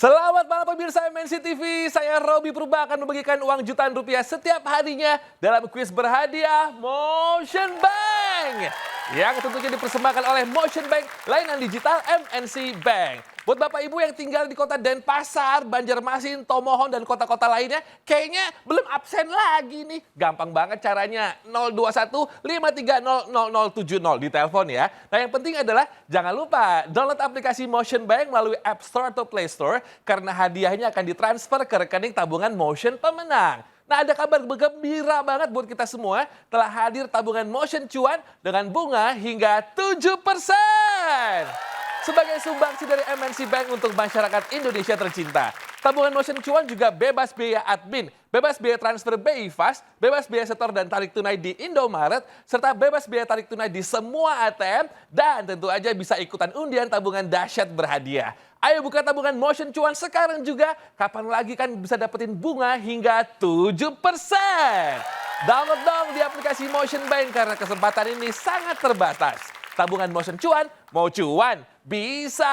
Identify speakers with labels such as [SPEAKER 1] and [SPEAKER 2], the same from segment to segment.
[SPEAKER 1] Selamat malam pemirsa MNC TV, saya Robi Purba akan membagikan uang jutaan rupiah setiap harinya dalam kuis berhadiah Motion Bank. Yang tentunya dipersembahkan oleh Motion Bank, layanan digital MNC Bank. Buat Bapak Ibu yang tinggal di kota Denpasar, Banjarmasin, Tomohon, dan kota-kota lainnya, kayaknya belum absen lagi nih. Gampang banget caranya, 021 530 0070 di telepon ya. Nah yang penting adalah jangan lupa download aplikasi Motion Bank melalui App Store atau Play Store, karena hadiahnya akan ditransfer ke rekening tabungan Motion pemenang. Nah ada kabar gembira banget buat kita semua, telah hadir tabungan Motion Cuan dengan bunga hingga 7%. Sebagai sumbangsi dari MNC Bank untuk masyarakat Indonesia tercinta. Tabungan Motion Cuan juga bebas biaya admin, bebas biaya transfer BI Fast, bebas biaya setor dan tarik tunai di Indomaret, serta bebas biaya tarik tunai di semua ATM, dan tentu aja bisa ikutan undian tabungan dahsyat berhadiah. Ayo buka tabungan Motion Cuan sekarang juga, kapan lagi kan bisa dapetin bunga hingga 7%. Download dong di aplikasi Motion Bank karena kesempatan ini sangat terbatas. Tabungan Motion Cuan, mau cuan, bisa.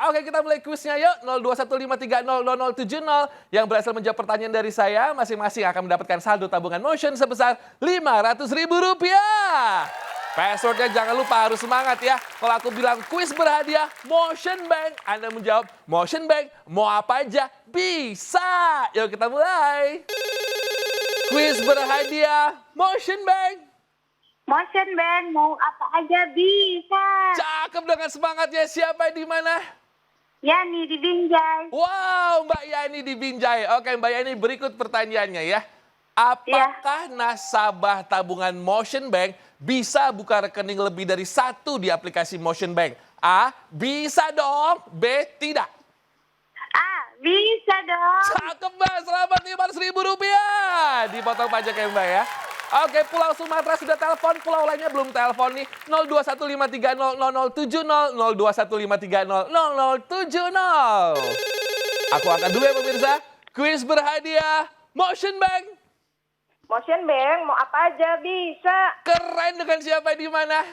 [SPEAKER 1] Oke, kita mulai kuisnya yuk. 02153000070 yang berhasil menjawab pertanyaan dari saya, masing-masing akan mendapatkan saldo tabungan Motion sebesar Rp500.000. Passwordnya jangan lupa, harus semangat ya. Kalau aku bilang kuis berhadiah Motion Bank, Anda menjawab Motion Bank, mau apa aja bisa. Yuk kita mulai. Kuis berhadiah Motion Bank.
[SPEAKER 2] Motion Bank, mau apa aja bisa.
[SPEAKER 1] Cakep dengan semangatnya. Siapa di mana?
[SPEAKER 2] Yani di Binjai.
[SPEAKER 1] Wow, Mbak Yani di Binjai. Oke, Mbak Yani, berikut pertanyaannya ya. Apakah nasabah tabungan Motion Bank bisa buka rekening lebih dari satu di aplikasi Motion Bank? A, bisa dong. B, tidak.
[SPEAKER 2] Bisa dong.
[SPEAKER 1] Cakep Mbak, selamat Rp500.000. Dipotong pajak ya Mbak ya. Oke, Pulau Sumatera sudah telepon, pulau lainnya belum telepon nih. 02153000070, 02153000070. Aku angkat dulu ya pemirsa. Kuis berhadiah Motion Bank.
[SPEAKER 2] Motion Bank, mau apa aja bisa.
[SPEAKER 1] Keren, dengan siapa di mana?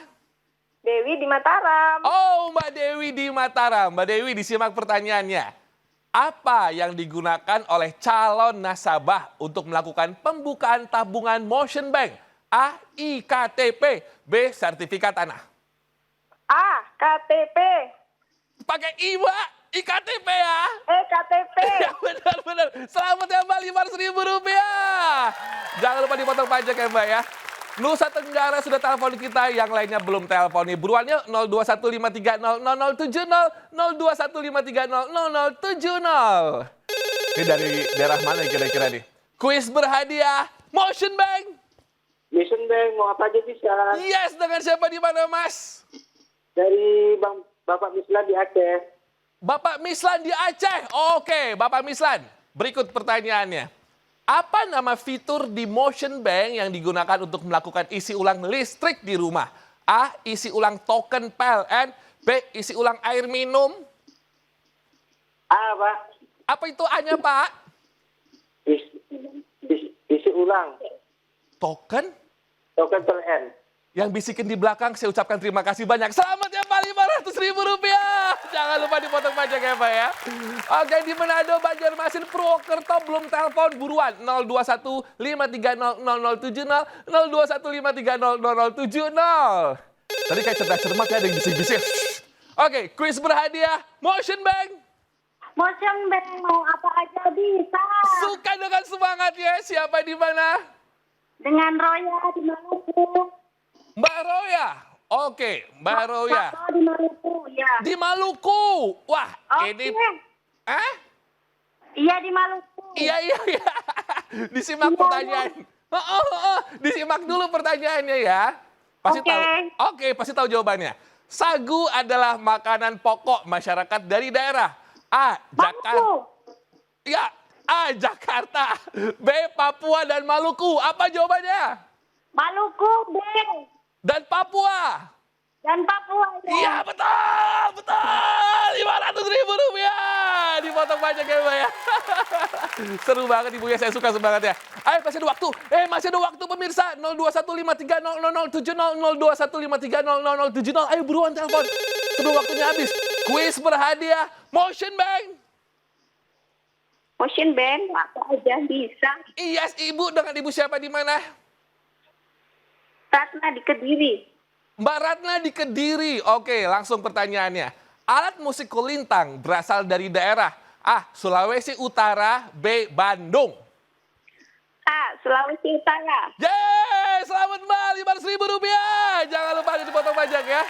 [SPEAKER 2] Dewi di Mataram.
[SPEAKER 1] Oh, Mbak Dewi di Mataram. Mbak Dewi, disimak pertanyaannya. Apa yang digunakan oleh calon nasabah untuk melakukan pembukaan tabungan Motion Bank? A, IKTP, B, sertifikat tanah.
[SPEAKER 2] A, KTP.
[SPEAKER 1] Pakai I, Mbak. IKTP ya.
[SPEAKER 2] KTP.
[SPEAKER 1] Ya benar-benar. Selamat ya Mbak, Rp500.000. Jangan lupa dipotong pajak ya Mbak ya. Nusa Tenggara sudah telepon kita, yang lainnya belum telepon nih. Buruannya 02153000070, 02153000070. Ini dari daerah mana kira-kira nih? Kuis berhadiah Motion Bank.
[SPEAKER 3] Motion Bank, mau apa aja bisa.
[SPEAKER 1] Yes, dengan siapa di mana Mas?
[SPEAKER 3] Dari Bapak Mislan di Aceh.
[SPEAKER 1] Bapak Mislan di Aceh. Oke, Bapak Mislan. Berikut pertanyaannya. Apa nama fitur di Motion Bank yang digunakan untuk melakukan isi ulang listrik di rumah? A, isi ulang token PLN. B, isi ulang air minum.
[SPEAKER 3] A, Pak.
[SPEAKER 1] Apa itu A-nya, Pak?
[SPEAKER 3] Isi ulang.
[SPEAKER 1] Token?
[SPEAKER 3] Token PLN.
[SPEAKER 1] Yang bisikin di belakang, saya ucapkan terima kasih banyak. Selamat ya Pak, Rp500.000. Jangan lupa dipotong pajak ya Pak ya. Oke, di Manado, Banjarmasin, Purwokerto belum telepon. Buruan, 02153000070, 02153000070. Tadi kayak cerdas-cermat ya, ada yang bisik-bisik. Oke, kuis berhadiah Motion Bank.
[SPEAKER 2] Motion Bank, mau apa aja bisa.
[SPEAKER 1] Suka dengan semangatnya. Siapa di mana?
[SPEAKER 2] Dengan Roya di Maluku.
[SPEAKER 1] Mbak Roya. Oke, Mbak Roya.
[SPEAKER 2] Di Maluku, ya.
[SPEAKER 1] Di Maluku. Wah,
[SPEAKER 2] Oke.
[SPEAKER 1] ini... Hah?
[SPEAKER 2] Iya, di Maluku.
[SPEAKER 1] Iya. Disimak
[SPEAKER 2] Iya,
[SPEAKER 1] pertanyaan. Disimak dulu pertanyaannya ya. Pasti
[SPEAKER 2] Oke.
[SPEAKER 1] tahu. Oke, pasti tahu jawabannya. Sagu adalah makanan pokok masyarakat dari daerah. A, Jakarta.
[SPEAKER 2] Maluku.
[SPEAKER 1] Ya, A, Jakarta. B, Papua dan Maluku. Apa jawabannya?
[SPEAKER 2] Maluku, B.
[SPEAKER 1] Dan Papua.
[SPEAKER 2] Dan Papua, ya.
[SPEAKER 1] Iya, betul. Rp500.000. Dipotong pajak ya, Mbak ya. Seru banget Ibu ya, saya suka semangatnya. Ayo, masih ada waktu. Masih ada waktu pemirsa. 02153000070, 02153000070. Ayo buruan telepon. Sebelum waktunya habis. Kuis berhadiah Motion Bank.
[SPEAKER 2] Motion Bank, apa aja bisa.
[SPEAKER 1] Yes, Ibu. Dengan Ibu siapa di mana?
[SPEAKER 2] Ratna di Kediri.
[SPEAKER 1] Mbak Ratna di Kediri. Oke, langsung pertanyaannya. Alat musik kulintang berasal dari daerah A. Sulawesi Utara, B. Bandung.
[SPEAKER 2] A. Sulawesi Utara.
[SPEAKER 1] Yeay, selamat Mbak, Rp500.000. Jangan lupa ada dipotong pajak ya.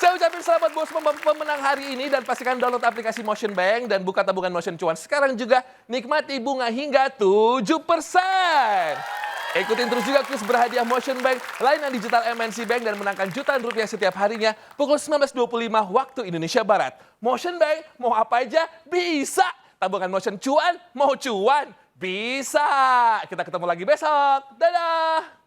[SPEAKER 1] Saya ucapin selamat bos pemenang hari ini dan pastikan download aplikasi Motion Bank dan buka tabungan Motion Cuan. Sekarang juga nikmati bunga hingga 7%. Ikutin terus juga kuis berhadiah Motion Bank layanan digital MNC Bank dan menangkan jutaan rupiah setiap harinya pukul 19.25 waktu Indonesia Barat. Motion Bank mau apa aja bisa. Tabungan Motion Cuan mau cuan bisa. Kita ketemu lagi besok. Dadah.